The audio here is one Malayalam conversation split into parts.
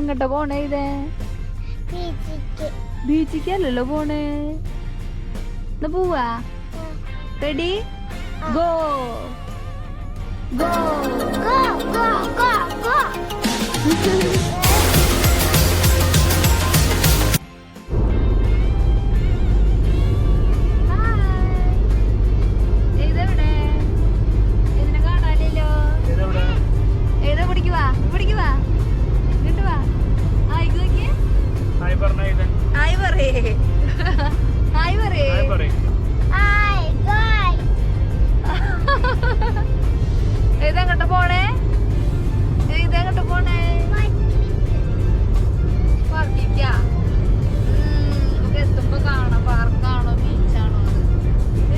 ഇതെങ്ങട്ടാ പോണേ? ഇതേ ബീച്ചിക്കല്ലല്ലോ പോണേ. എന്നാ പോവാ? Ready go go go go go go. ഇതെങ്ങോട്ട് പോണേ? ഇതെങ്ങോട്ട് പോണേ? പാർക്കിക്കാ? നമുക്ക് എത്തുമ്പോ കാണാം. പാർക്കാണോ ബീച്ചാണോ?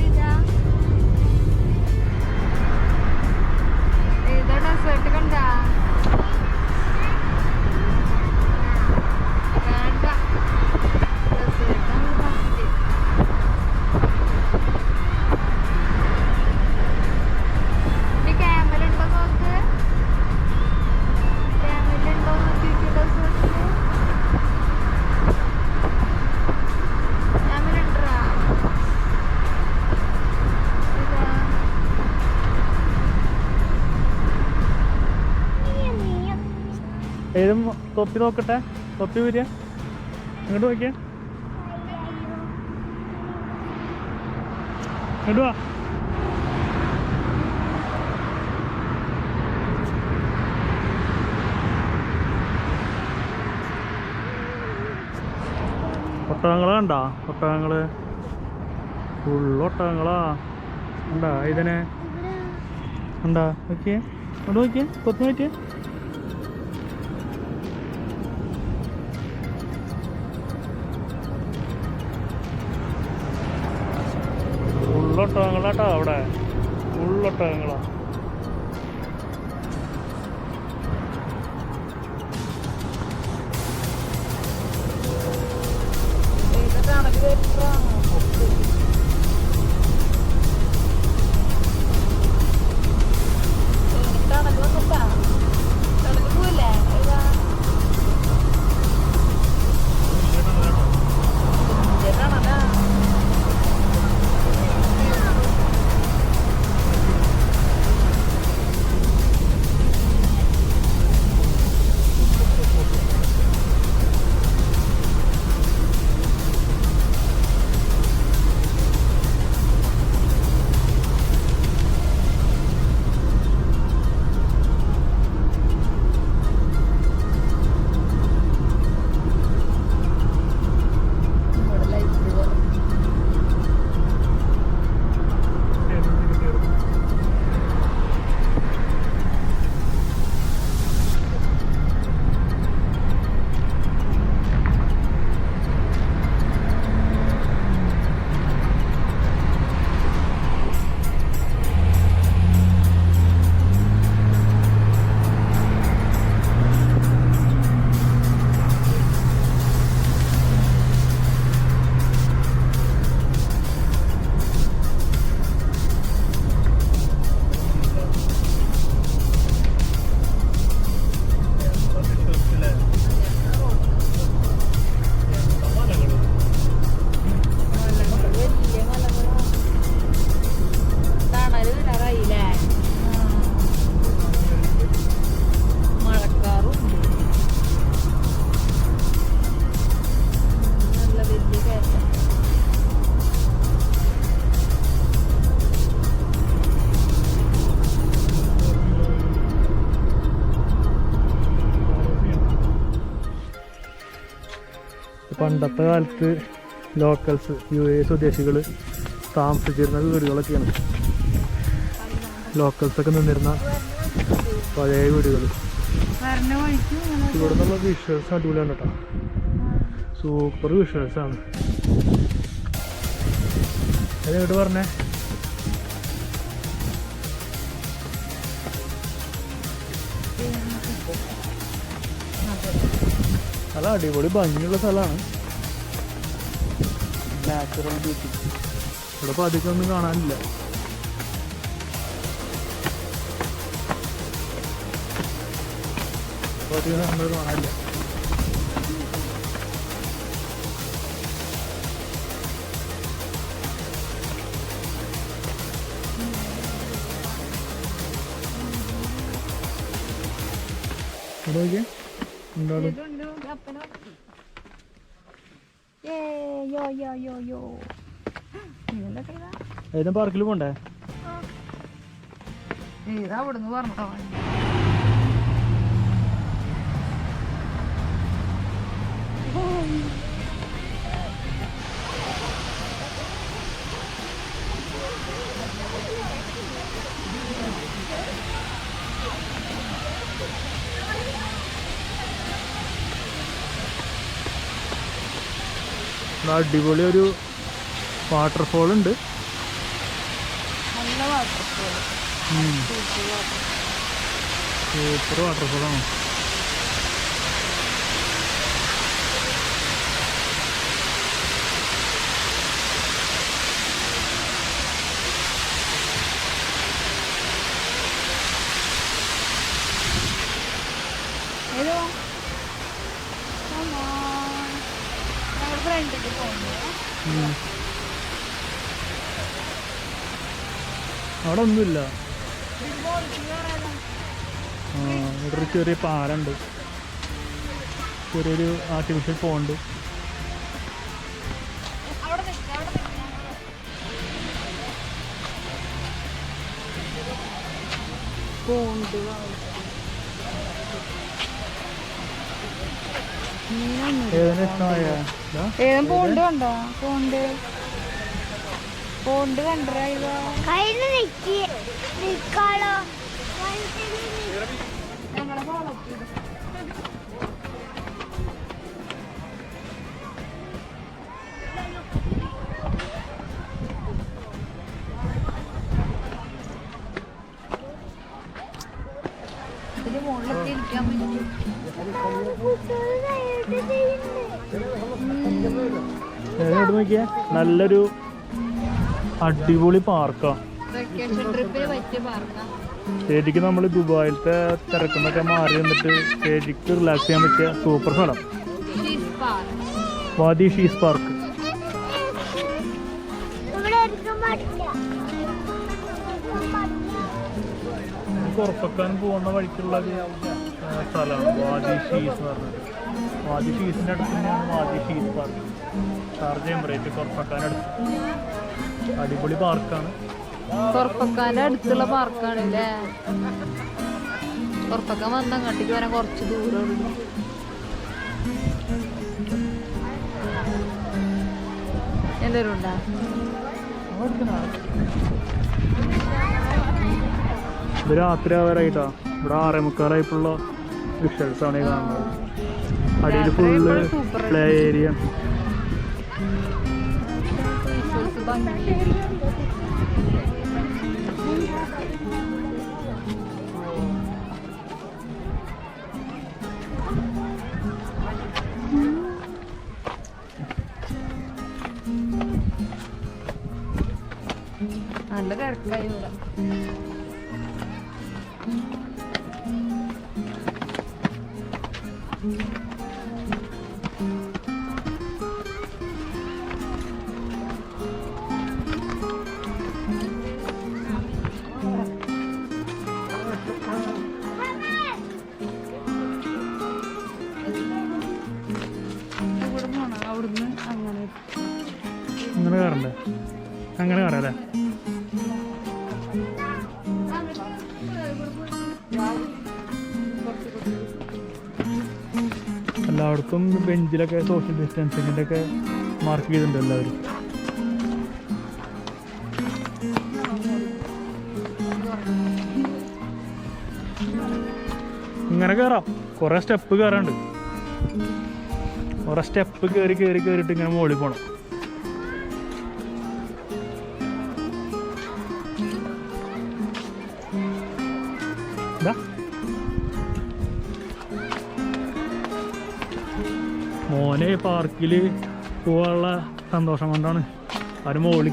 ഏതാ ഡെസേർട്ട് കണ്ടാ? വേണ്ട, ഡെസേർട്ടാണ് ഫസ്റ്റ്. ഏതും തൊപ്പി നോക്കട്ടെ. തൊപ്പി വരിക ഇങ്ങോട്ട് നോക്കിയാ. ഇങ്ങോട്ട് വാ. ഒട്ടകങ്ങളെ കണ്ടാ? ഒട്ടകങ്ങള് ഫുള്ളൊട്ടകങ്ങളാ. ഉണ്ടാ ഇതിനെ ഉണ്ടാ? നോക്കിയേ, ഇങ്ങോട്ട് നോക്കിയേ, തൊപ്പി നോക്കിയേ. ഫുള്ളൊട്ടകങ്ങളാട്ടോ അവിടെ, ഫുള്ളൊട്ടകങ്ങളാ. പണ്ടത്തെ കാലത്ത് ലോക്കൽസ് UAE സ്വദേശികൾ താമസിച്ചിരുന്ന വീടുകളൊക്കെയാണ്. ലോക്കൽസൊക്കെ നിന്നിരുന്ന പഴയ വീടുകൾ. ഇവിടെ നിന്നുള്ള വിഷ്വൽസ് അടിപൊളിയാണ് കേട്ടോ. സൂപ്പർ വിഷ്വൽസാണ്. അതെങ്ങോട്ട് പറഞ്ഞേ? നല്ല അടിപൊളി ഭംഗിയുള്ള സ്ഥലമാണ്. Natural beauty. ഇവിടെ ഇപ്പോൾ അധികം ഒന്നും കാണാനില്ല. അപ്പോൾ അധികം നമ്മൾ കാണാനില്ല. നോക്കിയേ ഉണ്ടാവും. ഏതാ പാർക്കിൽ പോണ്ടേ? അവിടുന്ന് പറഞ്ഞോ. അടിപൊളി ഒരു വാട്ടർഫോൾ ഉണ്ട്. നല്ല വാട്ടർഫോൾ, സൂപ്പർ വാട്ടർഫോളാണ്. ഫ്രണ്ടിൽ പോകുന്നു. അവിടെ ഒന്നുമില്ല. ഇവിടെ ഒരു ചെറിയ പാലുണ്ട്, ചെറിയൊരു ആർട്ടിഫിഷ്യൽ പോണ്ട്. പോണ്ട് കണ്ടോ? പോണ്ട് പോണ്ട് കണ്ടോ? ഞങ്ങളെ കോളത്തിൽ ഇതിന്റെ മുകളിലൊക്കെ ഇരിക്കാൻ പറ്റും. നോക്കിയേ, നല്ലൊരു അടിപൊളി പാർക്കാ. വെക്കേഷൻ ട്രിപ്പിന് പറ്റിയ പാർക്കാ. ശരിക്കും നമ്മൾ ദുബായിലത്തെ തിരക്കുന്നൊക്കെ മാറി നിന്നിട്ട് ശരിക്കും റിലാക്സ് ചെയ്യാൻ പറ്റിയ സൂപ്പർ സ്ഥലം. വാദി ഷീസ് പാർക്ക്. ഖൊർഫക്കാൻ പോകുന്ന വഴിക്കുള്ള ഒരു സ്ഥലമാണ് വാദി ഷീസ് എന്ന് പറഞ്ഞത്. വാദി ഷീസിൻ്റെ അടുത്ത് തന്നെയാണ് വാദി ഷീസ് പാർക്ക്. ഷാർജ എമിറേറ്റ് ഖൊർഫക്കാൻ അടുത്ത്. അടിപൊളി പാർക്കാണ്. ഖൊർഫക്കാന്റെ അടുത്തുള്ള പാർക്കാണ് അല്ലേ? ഖൊർഫക്കാൻ വന്ന അങ്ങോട്ടേക്ക് വരാൻ കുറച്ച് ദൂരമുള്ളൂ. എല്ലാവരും ഉണ്ടാ? ഇത് രാത്രി ആവാറായിട്ടാ. ഇവിടെ 6:45 വിഷ്വൽസ് ആണ് ഈ കാണുന്നത്. അടിയിൽ ഫുള്ള് പ്ലേ ഏരിയ. നല്ല തിരക്കായി ഇവിടെ. അവിടുന്ന് അങ്ങനെ അങ്ങനെ കയറണ്ടേ? അങ്ങനെ കയറാം അല്ലേ? എല്ലായിടത്തും ബെഞ്ചിലൊക്കെ സോഷ്യൽ ഡിസ്റ്റൻസിങ്ങിൻ്റെ ഒക്കെ മാർക്ക് ചെയ്തിട്ടുണ്ട് എല്ലാവരും. ഇങ്ങനെ കയറാം. കുറേ സ്റ്റെപ്പ് കയറാണ്ട്. കുറേ സ്റ്റെപ്പ് കയറിയിട്ട് ഇങ്ങനെ മുകളിൽ പോകണം. മോനെ പാർക്കിൽ പോകാനുള്ള സന്തോഷം കൊണ്ടാണ് അവന് മുകളിൽ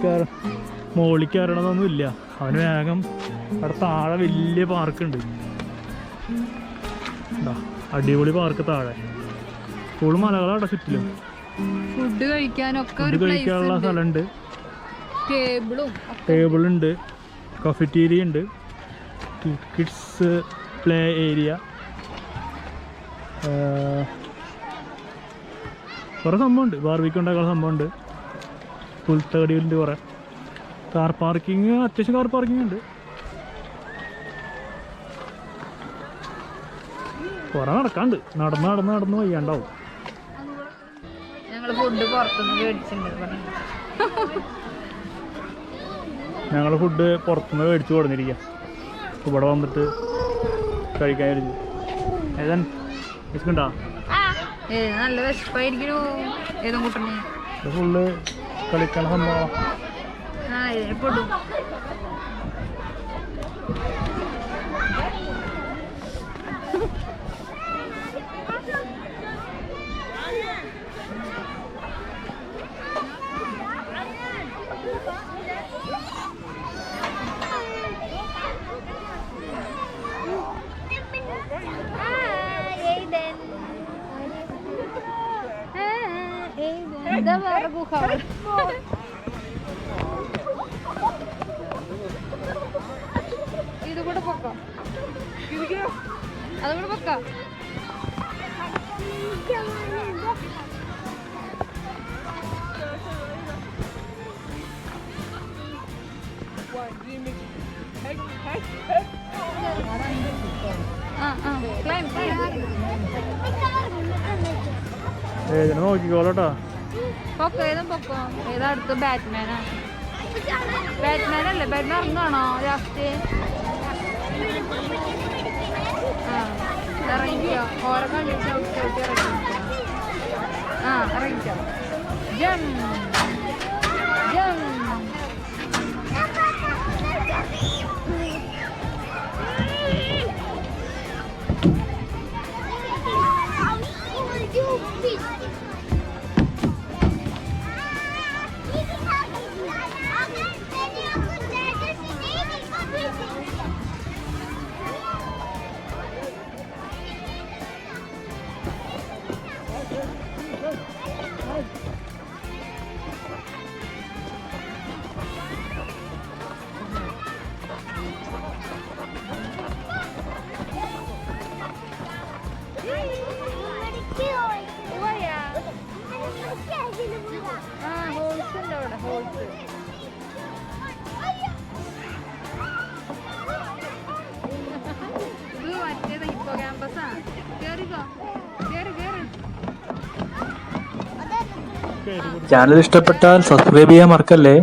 കയറണമെന്നൊന്നുമില്ല. അവന് വേഗം അവിടെ താഴെ വലിയ പാർക്കുണ്ട്. അടിപൊളി പാർക്ക് താഴെ. ഫുൾ മലകളവിടെ ചുറ്റിലും. ഫുഡ് കഴിക്കാനുള്ള സ്ഥലമുണ്ട്. ടേബിളുണ്ട്, കഫറ്റീരിയ ഉണ്ട്, കിഡ്സ് പ്ലേ ഏരിയ, കുറേ സംഭവമുണ്ട്, ബാർബിക്യൂ ഉണ്ടാക്കാനുള്ള സംഭവമുണ്ട്, പുൽത്തകടികളുണ്ട്, കുറേ കാർ പാർക്കിങ്, അത്യാവശ്യം കാർ പാർക്കിംഗ് ഉണ്ട്. കുറേ നടക്കാണ്ട്, നടന്ന് നടന്ന് നടന്ന് വയ്യാണ്ടാവും. ഞങ്ങൾ ഫുഡ് പുറത്തുനിന്ന് മേടിച്ചു കൊടുത്തിരിക്കുക, ഇവിടെ വന്നിട്ട് കഴിക്കാൻ വിചാരിച്ചു. ഏതാ വിശക്കുണ്ടോ? നല്ല വിശപ്പായിരിക്കണു. ഏതും കൂട്ടണേ ഫുള്ള് കളിക്കണ സംഭവം. പൊടും ഇത് കൂടെ പൊക്കാം, അതുകൂടെ പൊക്കാം. നോക്കിക്കോളട്ടാ. പൊക്കോ, ഏതും പൊക്കോ. ഏതാ അടുത്ത്? ബാറ്റ്മാനാ? ബാറ്റ്മാനല്ലേ? ബാറ്റ്മാൻ ഇറങ്ങാണോ ലാസ്റ്റ്? ഇറങ്ങിക്കോ, ഓരോ കണ്ടു ചവിട്ടി ചവിട്ടി ഇറങ്ങിക്കോ. ഇറങ്ങിക്കോ. ജം ജം. ചാനൽ ഇഷ്ടപ്പെട്ടാൽ സബ്സ്ക്രൈബ് ചെയ്യാൻ മറക്കല്ലേ.